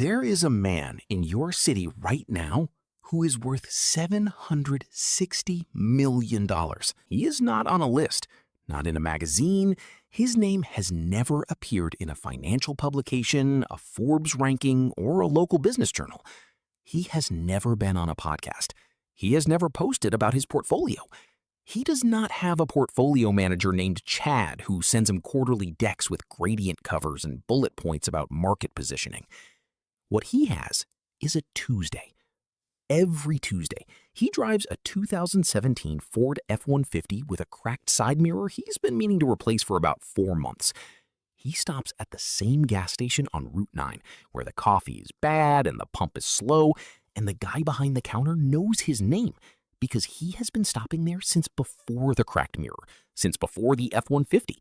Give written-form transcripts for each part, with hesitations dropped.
There is a man in your city right now who is worth $760 million. He is not on a list, not in a magazine. His name has never appeared in a financial publication, a Forbes ranking, or a local business journal. He has never been on a podcast. He has never posted about his portfolio. He does not have a portfolio manager named Chad who sends him quarterly decks with gradient covers and bullet points about market positioning. What he has is a Tuesday. Every Tuesday, he drives a 2017 Ford F-150 with a cracked side mirror he's been meaning to replace for about 4 months. He stops at the same gas station on Route 9, where the coffee is bad and the pump is slow, and the guy behind the counter knows his name because he has been stopping there since before the cracked mirror, since before the F-150,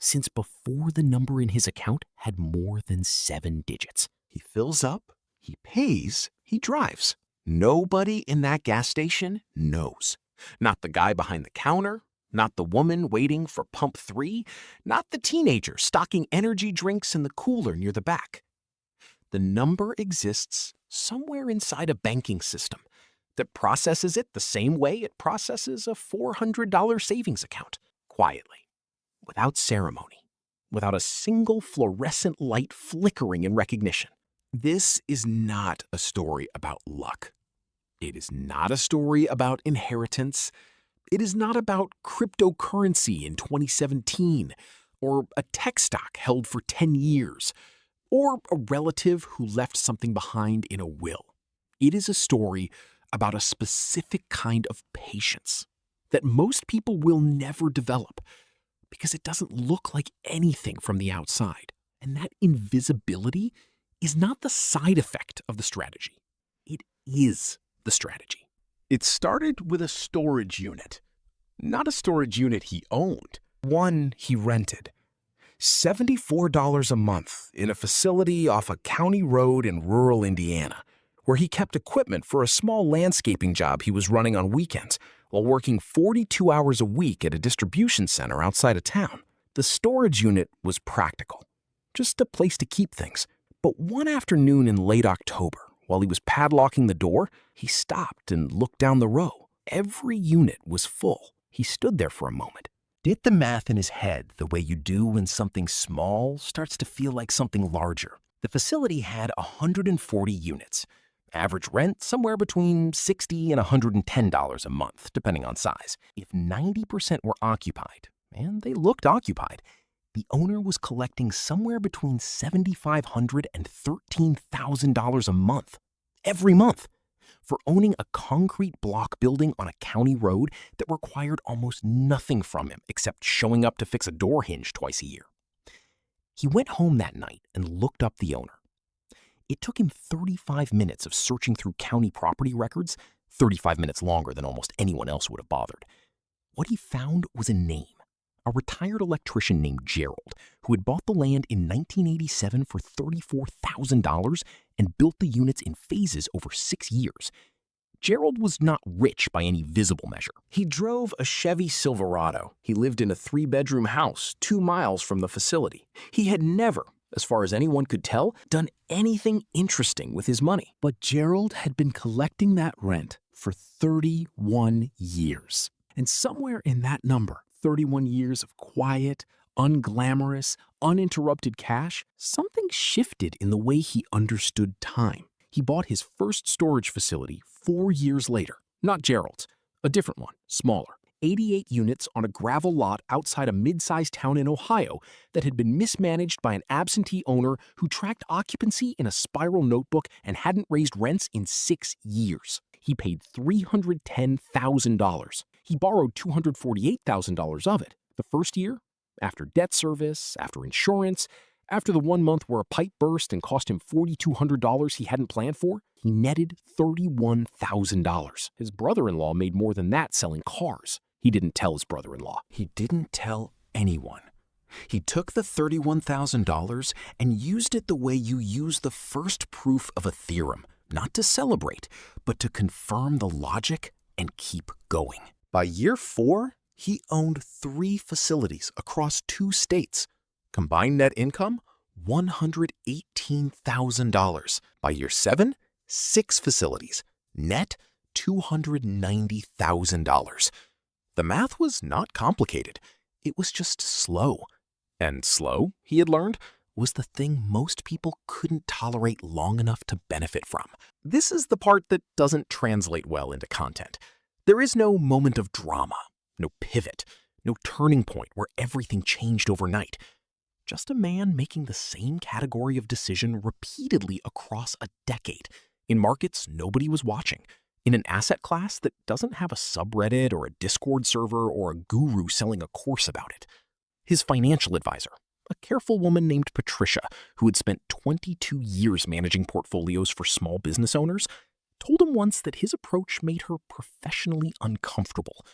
since before the number in his account had more than 7 digits. He fills up, he pays, he drives. Nobody in that gas station knows. Not the guy behind the counter, not the woman waiting for pump 3, not the teenager stocking energy drinks in the cooler near the back. The number exists somewhere inside a banking system that processes it the same way it processes a $400 savings account, quietly, without ceremony, without a single fluorescent light flickering in recognition. This is not a story about luck. It is not a story about inheritance. It is not about cryptocurrency in 2017, or a tech stock held for 10 years, or a relative who left something behind in a will. It is a story about a specific kind of patience that most people will never develop because it doesn't look like anything from the outside. And that invisibility is not the side effect of the strategy. It is the strategy. It started with a storage unit. Not a storage unit he owned, one he rented. $74 a month in a facility off a county road in rural Indiana, where he kept equipment for a small landscaping job he was running on weekends while working 42 hours a week at a distribution center outside of town. The storage unit was practical, just a place to keep things. But one afternoon in late October, while he was padlocking the door, he stopped and looked down the row. Every unit was full. He stood there for a moment, did the math in his head the way you do when something small starts to feel like something larger. The facility had 140 units. Average rent somewhere between $60 and $110 a month, depending on size. If 90% were occupied, and they looked occupied, the owner was collecting somewhere between $7,500 and $13,000 a month, every month, for owning a concrete block building on a county road that required almost nothing from him except showing up to fix a door hinge twice a year. He went home that night and looked up the owner. It took him 35 minutes of searching through county property records, 35 minutes longer than almost anyone else would have bothered. What he found was a name. A retired electrician named Gerald, who had bought the land in 1987 for $34,000 and built the units in phases over 6 years. Gerald was not rich by any visible measure. He drove a Chevy Silverado. He lived in a 3-bedroom house 2 miles from the facility. He had never, as far as anyone could tell, done anything interesting with his money. But Gerald had been collecting that rent for 31 years. And somewhere in that number, 31 years of quiet, unglamorous, uninterrupted cash, something shifted in the way he understood time. He bought his first storage facility 4 years later. Not Gerald's, a different one, smaller. 88 units on a gravel lot outside a mid-sized town in Ohio that had been mismanaged by an absentee owner who tracked occupancy in a spiral notebook and hadn't raised rents in 6 years. He paid $310,000. He borrowed $248,000 of it. The first year, after debt service, after insurance, after the 1 month where a pipe burst and cost him $4,200 he hadn't planned for, he netted $31,000. His brother-in-law made more than that selling cars. He didn't tell his brother-in-law. He didn't tell anyone. He took the $31,000 and used it the way you use the first proof of a theorem, not to celebrate, but to confirm the logic and keep going. By year 4, he owned 3 facilities across 2 states. Combined net income, $118,000. By year 7, 6 facilities. Net $290,000. The math was not complicated. It was just slow. And slow, he had learned, was the thing most people couldn't tolerate long enough to benefit from. This is the part that doesn't translate well into content. There is no moment of drama, no pivot, no turning point where everything changed overnight. Just a man making the same category of decision repeatedly across a decade, in markets nobody was watching, in an asset class that doesn't have a subreddit or a Discord server or a guru selling a course about it. His financial advisor, a careful woman named Patricia, who had spent 22 years managing portfolios for small business owners, told him once that his approach made her professionally uncomfortable.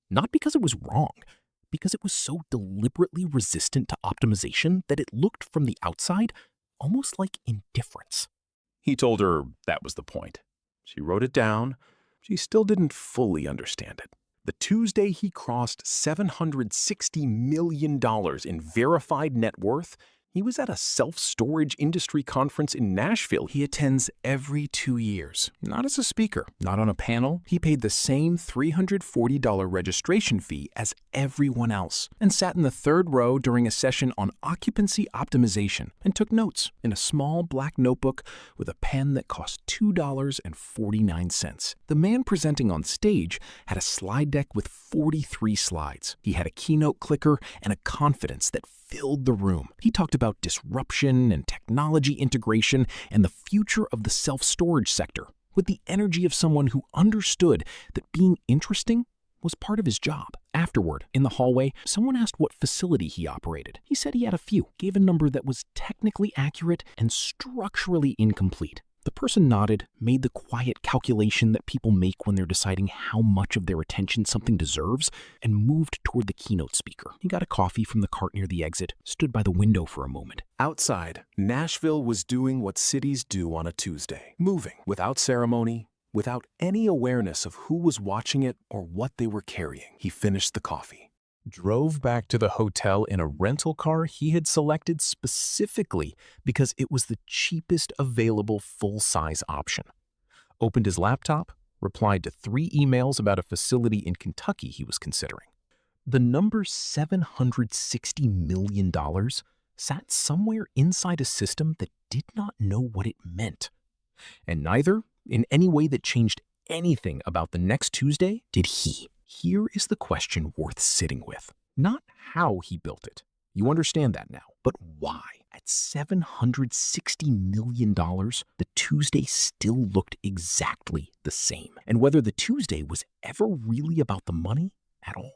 Not because it was wrong, because it was so deliberately resistant to optimization that it looked from the outside almost like indifference. He told her that was the point. She wrote it down. She still didn't fully understand it. The Tuesday he crossed $760 million in verified net worth, he was at a self-storage industry conference in Nashville he attends every 2 years. Not as a speaker, not on a panel. He paid the same $340 registration fee as everyone else and sat in the third row during a session on occupancy optimization and took notes in a small black notebook with a pen that cost $2.49. The man presenting on stage had a slide deck with 43 slides. He had a keynote clicker and a confidence that filled the room. He talked about disruption and technology integration and the future of the self-storage sector with the energy of someone who understood that being interesting was part of his job. Afterward, in the hallway, someone asked what facility he operated. He said he had a few, gave a number that was technically accurate and structurally incomplete. The person nodded, made the quiet calculation that people make when they're deciding how much of their attention something deserves, and moved toward the keynote speaker. He got a coffee from the cart near the exit, stood by the window for a moment. Outside, Nashville was doing what cities do on a Tuesday, moving without ceremony, without any awareness of who was watching it or what they were carrying. He finished the coffee, drove back to the hotel in a rental car he had selected specifically because it was the cheapest available full-size option. Opened his laptop, replied to 3 emails about a facility in Kentucky he was considering. The number $760 million sat somewhere inside a system that did not know what it meant. And neither, in any way that changed anything about the next Tuesday, did he. Here is the question worth sitting with. Not how he built it. You understand that now. But why? At $760 million, the Tuesday still looked exactly the same. And whether the Tuesday was ever really about the money at all.